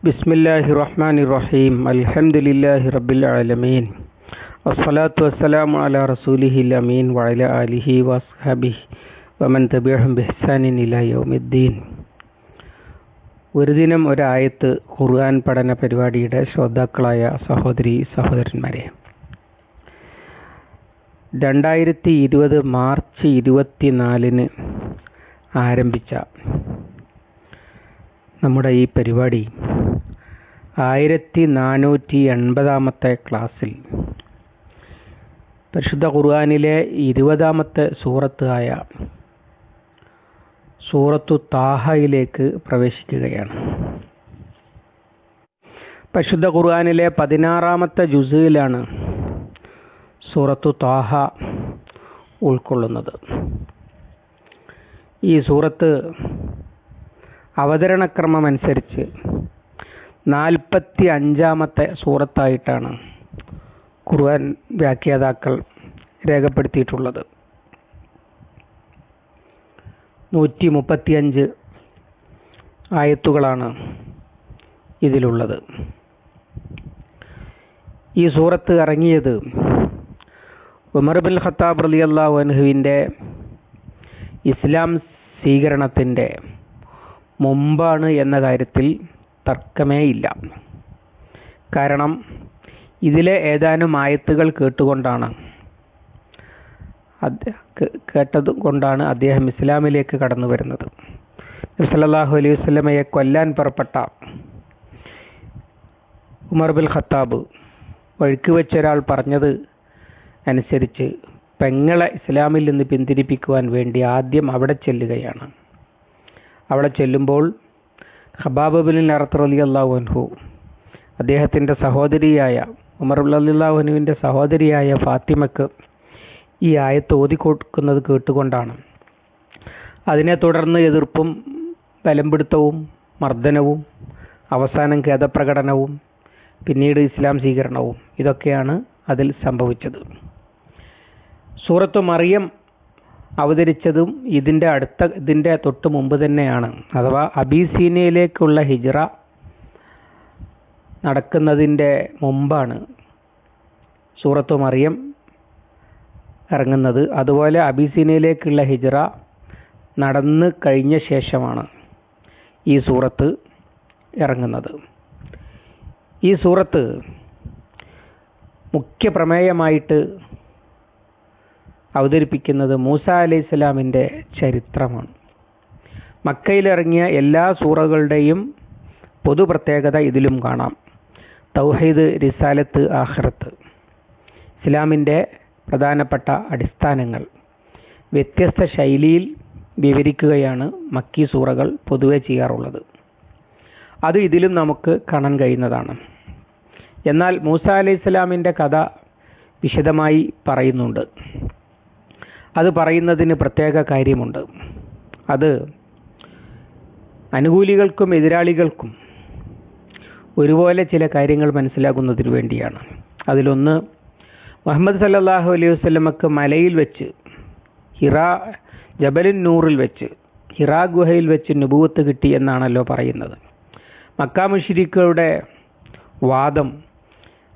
ബിസ്മില്ലാഹിർ റഹ്മാനിർ റഹീം. അൽഹംദുലില്ലാഹി റബ്ബിൽ ആലമീൻ. വസ്സലാത്തു വസ്സലാമു അലാ റസൂലിഹിൽ അമീൻ വഅലാ ആലിഹി വസ്ഹബിഹി വമൻ തബിഅഹും ബിഇഹ്സാനിൻ ഇലാ യൗമിദ്ദീൻ. ഒരു ദിനം ഒരായത്ത് ഖുർആൻ പഠന പരിപാടിയുടെ ശ്രോതാക്കളായ സഹോദരി സഹോദരന്മാരെ, 2020 മാർച്ച് 24 ആരംഭിച്ച നമ്മുടെ ഈ പരിപാടി 1480 ക്ലാസ്സിൽ പരിശുദ്ധ ഖുർആനിലെ 20ാമത്തെ സൂറത്ത് ആയ സൂറത്തു താഹയിലേക്ക് പ്രവേശിക്കുകയാണ്. പരിശുദ്ധ ഖുർആനിലെ 16ാമത്തെ ജുസിലാണ് സൂറത്തു താഹ ഉൾക്കൊള്ളുന്നത്. ഈ സൂറത്ത് അവതരണക്രമം അനുസരിച്ച് 45ാമത്തെ സൂറത്തായിട്ടാണ് ഖുർആൻ വ്യാഖ്യാതാക്കൾ രേഖപ്പെടുത്തിയിട്ടുള്ളത്. 135 ആയത്തുകളാണ് ഇതിലുള്ളത്. ഈ സൂറത്ത് ഇറങ്ങിയത് ഉമർ ബിൻ ഖത്താബ് റളിയല്ലാഹു അൻഹുവിൻ്റെ ഇസ്ലാം സ്വീകരണത്തിൻ്റെ മുമ്പാണ് എന്ന കാര്യത്തിൽ തർക്കമേ ഇല്ല. കാരണം ഇതിലെ ഏതാനും ആയത്തുകൾ കേട്ടതുകൊണ്ടാണ് അദ്ദേഹം ഇസ്ലാമിലേക്ക് കടന്നു വരുന്നത്. നബി സല്ലല്ലാഹു അലൈഹി വസല്ലമയെ കൊല്ലാൻ പുറപ്പെട്ട ഉമർ ബിൻ ഖത്താബ് വഴിക്ക് വെച്ച ഒരാൾ പറഞ്ഞത് അനുസരിച്ച് പെങ്ങളെ ഇസ്ലാമിൽ നിന്ന് പിന്തിരിപ്പിക്കുവാൻ വേണ്ടി ആദ്യം അവിടെ ചെല്ലുകയാണ്. അവിടെ ചെല്ലുമ്പോൾ ഖബാബ് ബിൻ അറത്ത് റളിയല്ലാഹു അൻഹു അദ്ദേഹത്തിൻ്റെ സഹോദരിയായ ഉമർ റളിയല്ലാഹു അൻഹുവിൻ്റെ സഹോദരിയായ ഫാത്തിമക്ക് ഈ ആയത്ത് ഓതിക്കൊടുക്കുന്നത് കേട്ടുകൊണ്ടാണ്. അതിനെ തുടർന്ന് എതിർപ്പും ബലംപിടുത്തവും മർദ്ദനവും അവസാനം ഖേദപ്രകടനവും പിന്നീട് ഇസ്ലാം സ്വീകരണവും ഇതൊക്കെയാണ് അതിൽ സംഭവിച്ചത്. സൂറത്തു മറിയം അവതരിച്ചതും ഇതിൻ്റെ തൊട്ട് മുമ്പ് തന്നെയാണ്. അഥവാ അബീസീനയിലേക്കുള്ള ഹിജ്റ നടക്കുന്നതിൻ്റെ മുമ്പാണ് സൂറത്തു മറിയം ഇറങ്ങുന്നത്. അതുപോലെ അബീസീനയിലേക്കുള്ള ഹിജ്റ നടന്നു കഴിഞ്ഞ ശേഷമാണ് ഈ സൂറത്ത് ഇറങ്ങുന്നത്. ഈ സൂറത്ത് മുഖ്യ പ്രമേയമായിട്ട് അവതരിപ്പിക്കുന്നത് മൂസ അലൈഹിസ്സലാമിൻ്റെ ചരിത്രമാണ്. മക്കയിലിറങ്ങിയ എല്ലാ സൂറകളുടെയും പൊതു പ്രത്യേകത ഇതിലും കാണാം. തൗഹീദ്, റിസാലത്ത്, ആഖിറത്ത്, ഇസ്ലാമിൻ്റെ പ്രധാനപ്പെട്ട അടിസ്ഥാനങ്ങൾ വ്യത്യസ്ത ശൈലിയിൽ വിവരിക്കുകയാണ് മക്കി സൂറകൾ പൊതുവെ ചെയ്യാറുള്ളത്. അത് ഇതിലും നമുക്ക് കാണാൻ കഴിയുന്നതാണ്. എന്നാൽ മൂസ അലൈഹിസ്സലാമിൻ്റെ കഥ വിശദമായി പറയുന്നുണ്ട്. അത് പറയുന്നതിന് പ്രത്യേക കാര്യമുണ്ട്. അത് അനുകൂലികൾക്കും എതിരാളികൾക്കും ഒരുപോലെ ചില കാര്യങ്ങൾ മനസ്സിലാക്കുന്നതിന് വേണ്ടിയാണ്. അതിലൊന്ന്, മുഹമ്മദ് സല്ലല്ലാഹു അലൈഹി വസല്ലമക്ക് മലയിൽ വെച്ച് ജബലുൻ നൂറിൽ വെച്ച് ഹിറാ ഗുഹയിൽ വെച്ച് നുബുവത്ത് കിട്ടി എന്നാണല്ലോ പറയുന്നത്. മക്കാ മുശ്രിക്കുകളുടെ വാദം,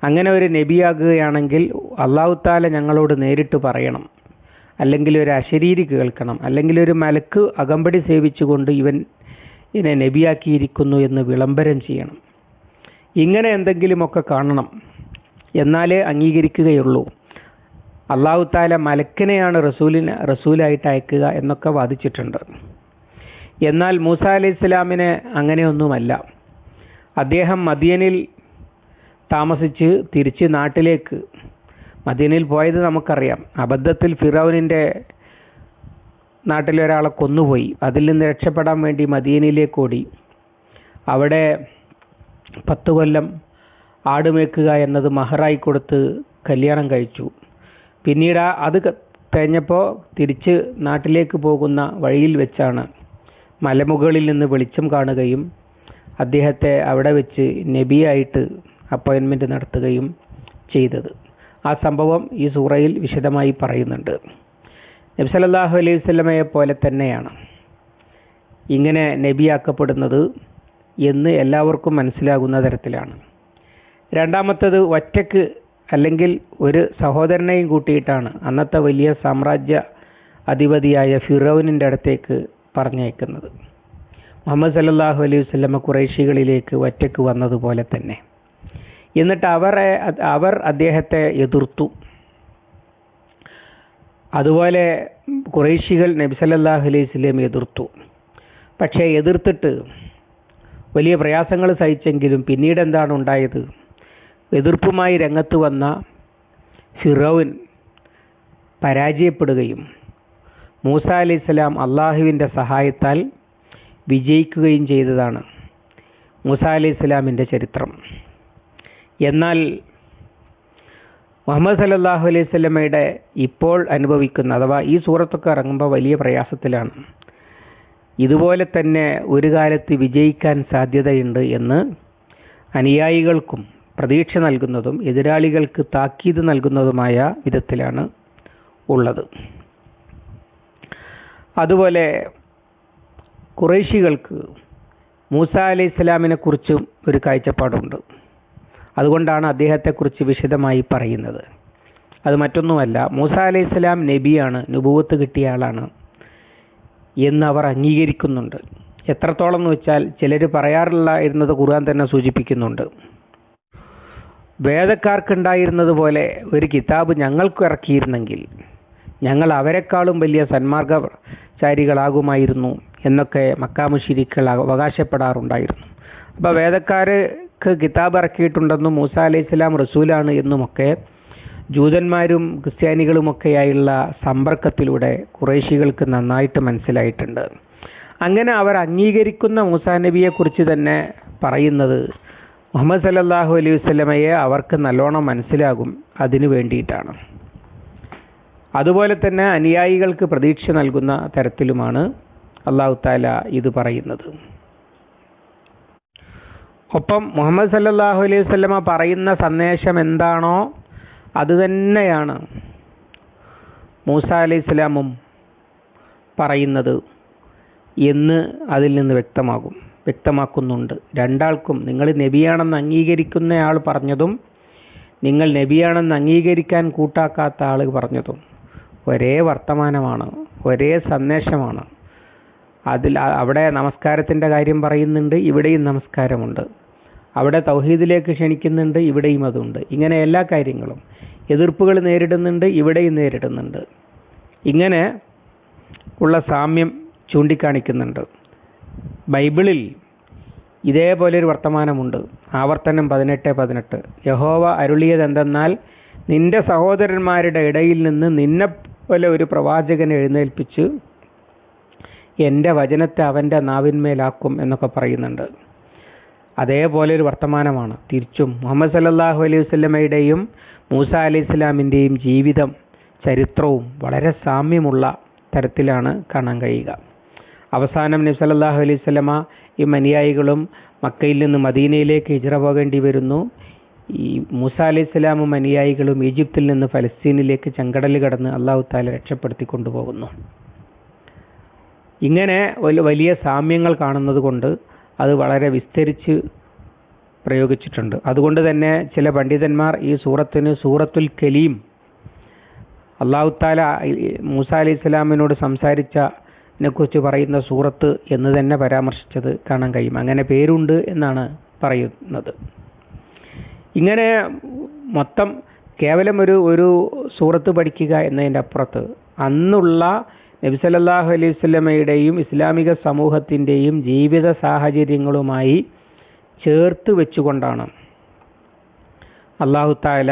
അങ്ങനെ ഒരു നബിയാകുകയാണെങ്കിൽ അല്ലാഹു തആല ഞങ്ങളോട് നേരിട്ട് പറയണം, അല്ലെങ്കിൽ ഒരു അശരീരി കേൾക്കണം, അല്ലെങ്കിൽ ഒരു മലക്ക് അകമ്പടി സേവിച്ചുകൊണ്ട് ഇതിനെ നബിയാക്കിയിരിക്കുന്നു എന്ന് വിളംബരം ചെയ്യണം. ഇങ്ങനെ എന്തെങ്കിലുമൊക്കെ കാണണം, എന്നാലേ അംഗീകരിക്കുകയുള്ളൂ. അല്ലാഹു തആല മലക്കിനെയാണ് റസൂലായിട്ട് അയക്കുക എന്നൊക്കെ വാദിച്ചിട്ടുണ്ട്. എന്നാൽ മൂസ അലൈഹിസ്സലാമിനെ അങ്ങനെയൊന്നുമല്ല. അദ്ദേഹം മദിയനിൽ താമസിച്ച് തിരിച്ച് നാട്ടിലേക്ക് മദീനയിൽ പോയത് നമുക്കറിയാം. അബദ്ധത്തിൽ ഫിറൗനിൻ്റെ നാട്ടിലൊരാളെ കൊന്നുപോയി. അതിൽ നിന്ന് രക്ഷപ്പെടാൻ വേണ്ടി മദീനയിലേക്ക് ഓടി. അവിടെ 10 കൊല്ലം ആടുമേക്കുക എന്നത് മഹറായി കൊടുത്ത് കല്യാണം കഴിച്ചു. പിന്നീട് അത് കഴിഞ്ഞപ്പോൾ തിരിച്ച് നാട്ടിലേക്ക് പോകുന്ന വഴിയിൽ വെച്ചാണ് മലമുകളിൽ നിന്ന് വെളിച്ചം കാണുകയും അദ്ദേഹത്തെ അവിടെ വെച്ച് നബിയായിട്ട് അപ്പോയിൻമെൻറ്റ് നടത്തുകയും ചെയ്തത്. ആ സംഭവം ഈ സൂറയിൽ വിശദമായി പറയുന്നുണ്ട്. നബി സല്ലല്ലാഹു അലൈഹി വസല്ലമയെ പോലെ തന്നെയാണ് ഇങ്ങനെ നബിയാക്കപ്പെടുന്നത് എന്ന് എല്ലാവർക്കും മനസ്സിലാകുന്ന തരത്തിലാണ്. രണ്ടാമത്തത് ഒറ്റക്ക് അല്ലെങ്കിൽ ഒരു സഹോദരനെയും കൂട്ടിയിട്ടാണ് അന്നത്തെ വലിയ സാമ്രാജ്യ അധിപതിയായ ഫിറൗനിൻ്റെ അടുത്തേക്ക് പറഞ്ഞയക്കുന്നത്. മുഹമ്മദ് സല്ലല്ലാഹു അലൈഹി വസല്ലമ ഖുറൈശികളിലേക്ക് ഒറ്റക്ക് വന്നതുപോലെ തന്നെ. എന്നിട്ട് അവർ അദ്ദേഹത്തെ എതിർത്തു. അതുപോലെ ഖുറൈശികൾ നബി സല്ലല്ലാഹു അലൈഹി വസല്ലം എതിർത്തു. പക്ഷേ എതിർത്തിട്ട് വലിയ പ്രയാസങ്ങൾ സഹിച്ചെങ്കിലും പിന്നീട് എന്താണ് ഉണ്ടായത്? എതിർപ്പുമായി രംഗത്ത് വന്ന ഫിറൗൻ പരാജയപ്പെടുകയും മൂസ അലൈഹിസ്സലാം അള്ളാഹുവിൻ്റെ സഹായത്താൽ വിജയിക്കുകയും ചെയ്തതാണ് മൂസ അലൈഹിസ്സലാമിൻ്റെ ചരിത്രം. എന്നാൽ മുഹമ്മദ് സല്ലല്ലാഹു അലൈഹി വസല്ലമയുടെ ഇപ്പോൾ അനുഭവിക്കുന്ന, അഥവാ ഈ സൂറത്തൊക്കെ ഇറങ്ങുമ്പോൾ വലിയ പ്രയാസത്തിലാണ്. ഇതുപോലെ തന്നെ ഒരു കാലത്ത് വിജയിക്കാൻ സാധ്യതയുണ്ട് എന്ന് അനുയായികൾക്കും പ്രതീക്ഷ നൽകുന്നതും എതിരാളികൾക്ക് താക്കീത് നൽകുന്നതുമായ വിധത്തിലാണ് ഉള്ളത്. അതുപോലെ ഖുറൈശികൾക്ക് മൂസ അലൈഹിസ്സലാമിനെ കുറിച്ചും ഒരു കാഴ്ചപ്പാടുണ്ട്. അതുകൊണ്ടാണ് അദ്ദേഹത്തെക്കുറിച്ച് വിശദമായി പറയുന്നത്. അത് മറ്റൊന്നുമല്ല, മൂസ അലൈഹിസ്സലാം നബിയാണ്, നുബുവത്ത് കിട്ടിയ ആളാണ് എന്നവർ അംഗീകരിക്കുന്നുണ്ട്. എത്രത്തോളം എന്ന് വെച്ചാൽ ചിലർ പറയാറില്ലായിരുന്നത് ഖുർആൻ തന്നെ സൂചിപ്പിക്കുന്നുണ്ട്. വേദക്കാർക്കുണ്ടായിരുന്നത് പോലെ ഒരു കിതാബ് ഞങ്ങൾക്ക് ഇറക്കിയിരുന്നെങ്കിൽ ഞങ്ങൾ അവരെക്കാളും വലിയ സന്മാർഗചാരികളാകുമായിരുന്നു എന്നൊക്കെ മക്കാ മുശ്രിക്കുകൾ അവകാശപ്പെടാറുണ്ടായിരുന്നു. അപ്പോൾ വേദക്കാർക്ക് കിതാബ് ഇറക്കിയിട്ടുണ്ടെന്നും മൂസ അലൈഹിസ്സലാം റസൂലാണ് എന്നുമൊക്കെ ജൂതന്മാരും ക്രിസ്ത്യാനികളുമൊക്കെയായുള്ള സമ്പർക്കത്തിലൂടെ ഖുറൈശികൾക്ക് നന്നായിട്ട് മനസ്സിലായിട്ടുണ്ട്. അങ്ങനെ അവർ അംഗീകരിക്കുന്ന മൂസാ നബിയെക്കുറിച്ച് തന്നെ പറയുന്നത് മുഹമ്മദ് സല്ലല്ലാഹു അലൈഹി വസല്ലമയെ അവർക്ക് നല്ലോണം മനസ്സിലാകും, അതിനു വേണ്ടിയിട്ടാണ്. അതുപോലെ തന്നെ അനുയായികൾക്ക് പ്രതീക്ഷ നൽകുന്ന തരത്തിലുമാണ് അല്ലാഹു തആല ഇത് പറയുന്നത്. ഒപ്പം മുഹമ്മദ് സല്ലല്ലാഹു അലൈഹി വസല്ലമ പറയുന്ന സന്ദേശം എന്താണോ അതുതന്നെയാണ് മൂസ അലൈഹിസ്സലാമും പറയുന്നത് എന്ന് അതിൽ നിന്ന് വ്യക്തമാക്കുന്നുണ്ട്. രണ്ടാൾക്കും നിങ്ങൾ നബിയാണെന്ന് അംഗീകരിക്കുന്നയാൾ പറഞ്ഞതും നിങ്ങൾ നബിയാണെന്ന് അംഗീകരിക്കാൻ കൂട്ടാക്കാത്ത ആൾ പറഞ്ഞതും ഒരേ വർത്തമാനമാണ്, ഒരേ സന്ദേശമാണ്. അവിടെ നമസ്കാരത്തിൻ്റെ കാര്യം പറയുന്നുണ്ട്, ഇവിടെയും നമസ്കാരമുണ്ട്. അവിടെ തൗഹീദിലേക്ക് ക്ഷണിക്കുന്നുണ്ട്, ഇവിടെയും അതുണ്ട്. ഇങ്ങനെ എല്ലാ കാര്യങ്ങളും എതിർപ്പുകൾ നേരിടുന്നുണ്ട്, ഇവിടെയും നേരിടുന്നുണ്ട്. ഇങ്ങനെ ഉള്ള സാമ്യം ചൂണ്ടിക്കാണിക്കുന്നുണ്ട്. ബൈബിളിൽ ഇതേപോലൊരു വർത്തമാനമുണ്ട്. ആവർത്തനം 18:18 യഹോവ അരുളിയത് എന്തെന്നാൽ, നിന്റെ സഹോദരന്മാരുടെ ഇടയിൽ നിന്ന് നിന്നെപ്പോലെ ഒരു പ്രവാചകനെ എഴുന്നേൽപ്പിച്ച് എൻ്റെ വചനത്തെ അവൻ്റെ നാവിന്മേലാക്കും എന്നൊക്കെ പറയുന്നുണ്ട്. അതേപോലെ ഒരു വർത്തമാനമാണ് തിരിച്ചും മുഹമ്മദ് സല്ലല്ലാഹു അലൈഹി വസല്ലമയുടെയും മൂസ അലൈഹിസ്സലാമിൻ്റെയും ജീവിതം ചരിത്രവും വളരെ സാമ്യമുള്ള തരത്തിലാണ് കാണാൻ കഴിയുക. അവസാനം നബി സല്ലല്ലാഹു അലൈഹി വസല്ലമ ഈ അനുയായികളും മക്കയിൽ നിന്ന് മദീനയിലേക്ക് ഹിജ്റ പോകേണ്ടി വരുന്നു. ഈ മൂസ അലൈഹിസ്സലാമും അനുയായികളും ഈജിപ്തിൽ നിന്ന് ഫലസ്തീനിലേക്ക് ചെങ്കടൽ കടന്ന് അല്ലാഹു തആല രക്ഷപ്പെടുത്തി കൊണ്ടുപോകുന്നു. ഇങ്ങനെ വലിയ സാമ്യങ്ങൾ കാണുന്നത് കൊണ്ട് അത് വളരെ വിസ്തരിച്ച് പ്രയോഗിച്ചിട്ടുണ്ട്. അതുകൊണ്ട് തന്നെ ചില പണ്ഡിതന്മാർ ഈ സൂറത്തിന് സൂറത്തുൽ കലീം, അല്ലാഹു തആല മൂസ അലൈഹിസ്സലാമിനോട് സംസാരിച്ചതിനെക്കുറിച്ച് പറയുന്ന സൂറത്ത് എന്ന് തന്നെ പരാമർശിച്ചത് കാണാൻ കഴിയും. അങ്ങനെ പേരുണ്ട് എന്നാണ് പറയുന്നത്. ഇങ്ങനെ മൊത്തം കേവലം ഒരു സൂറത്ത് പഠിക്കുക എന്നതിൻ്റെ അപ്പുറത്ത് അന്നുള്ള നബി സല്ലല്ലാഹു അലൈഹി വസല്ലമയുടെയും ഇസ്ലാമിക സമൂഹത്തിൻ്റെയും ജീവിത സാഹചര്യങ്ങളുമായി ചേർത്ത് വെച്ചുകൊണ്ടാണ് അല്ലാഹു തആല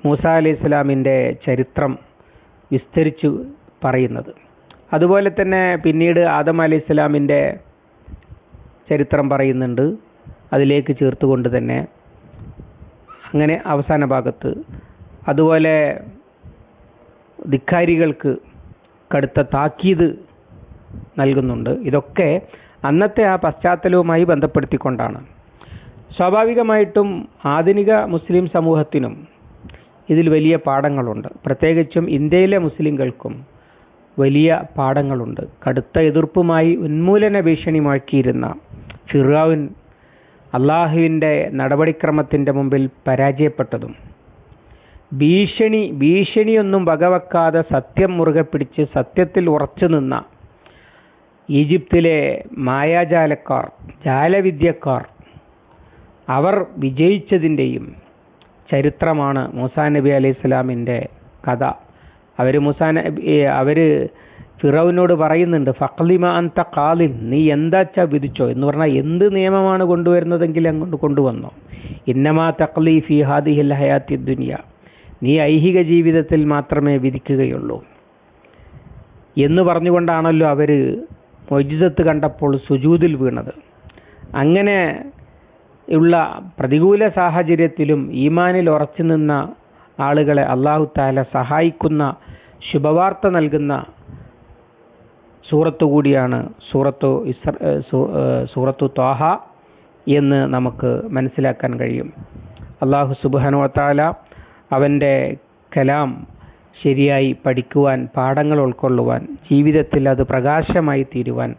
മൂസ അലൈഹിസ്സലാമിൻ്റെ ചരിത്രം വിസ്തരിച്ചു പറയുന്നത്. അതുപോലെ തന്നെ പിന്നീട് ആദം അലൈഹിസ്സലാമിൻ്റെ ചരിത്രം പറയുന്നുണ്ട്, അതിലേക്ക് ചേർത്തുകൊണ്ട് തന്നെ. അങ്ങനെ അവസാന ഭാഗത്ത് അതുപോലെ ധിക്കാരികൾക്ക് കടുത്ത താക്കീത് നൽകുന്നുണ്ട്. ഇതൊക്കെ അന്നത്തെ ആ പശ്ചാത്തലവുമായി ബന്ധപ്പെടുത്തിക്കൊണ്ടാണ്. സ്വാഭാവികമായിട്ടും ആധുനിക മുസ്ലിം സമൂഹത്തിനും ഇതിൽ വലിയ പാഠങ്ങളുണ്ട്. പ്രത്യേകിച്ചും ഇന്ത്യയിലെ മുസ്ലിങ്ങൾക്കും വലിയ പാഠങ്ങളുണ്ട്. കടുത്ത എതിർപ്പുമായി ഉന്മൂലന ഭീഷണി മുഴക്കിയിരുന്ന ഫിർഔൻ അള്ളാഹുവിൻ്റെ നടപടിക്രമത്തിൻ്റെ മുമ്പിൽ പരാജയപ്പെട്ടതും ഭീഷണിയൊന്നും വകവെക്കാതെ സത്യം മുറുകെ പിടിച്ച് സത്യത്തിൽ ഉറച്ചു നിന്ന ഈജിപ്തിലെ മായാജാലക്കാർ, ജാലവിദ്യക്കാർ, അവർ വിജയിച്ചതിൻ്റെയും ചരിത്രമാണ് മൂസാ നബി അലൈഹി സ്വലാമിൻ്റെ കഥ. അവർ ഫിറൗനോട് പറയുന്നുണ്ട്, ഫഖ്ലിമ അൻത ഖാലിൻ, നീ എന്താച്ചാ വിധിച്ചോ എന്ന് പറഞ്ഞാൽ എന്ത് നിയമമാണ് കൊണ്ടുവരുന്നതെങ്കിൽ അങ്ങോട്ട് കൊണ്ടുവന്നോ. ഇന്നമാ തഖ്ലി ഫി ഹാദിഹിൽ ഹയാത്തി ദുനിയ, നീ ഐഹിക ജീവിതത്തിൽ മാത്രമേ വിധിക്കുകയുള്ളൂ എന്ന് പറഞ്ഞുകൊണ്ടാണല്ലോ അവർ മുഅ്ജിസത്ത് കണ്ടപ്പോൾ സുജൂദിൽ വീണത്. അങ്ങനെ ഉള്ള പ്രതികൂല സാഹചര്യത്തിലും ഈമാനിൽ ഉറച്ചു നിന്ന ആളുകളെ അല്ലാഹു തആല സഹായിക്കുന്ന, ശുഭവാർത്ത നൽകുന്ന സൂറത്ത് കൂടിയാണ് സൂറത്തു ത്വാഹ എന്ന് നമുക്ക് മനസ്സിലാക്കാൻ കഴിയും. അല്ലാഹു സുബ്ഹാനഹു വ തആല അവൻ്റെ കലാം ശരിയായി പഠിക്കുവാൻ, പാഠങ്ങൾ ഉൾക്കൊള്ളുവാൻ, ജീവിതത്തിൽ അത് പ്രകാശമായി തീരുവാൻ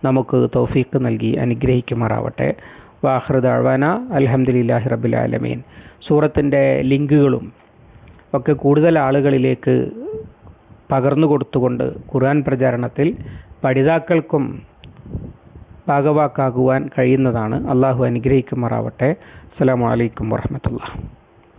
നമുക്ക് തൗഫീഖ് നൽകി അനുഗ്രഹിക്കുമാറാവട്ടെ. വാഖിറു ദഅ്വാന അൽഹംദുലില്ലാഹി റബ്ബിൽ ആലമീൻ. സൂറത്തിൻ്റെ ലിങ്കുകളും ഒക്കെ കൂടുതൽ ആളുകളിലേക്ക് പകർന്നു കൊടുത്തുകൊണ്ട് ഖുർആൻ പ്രചാരണത്തിൽ പഠിതാക്കൾക്കും ഭാഗവാക്കാകുവാൻ കഴിയുന്നതാണ്. അള്ളാഹു അനുഗ്രഹിക്കുമാറാവട്ടെ. അസ്സലാമു അലൈക്കും വറഹ്മത്തുള്ളാഹി.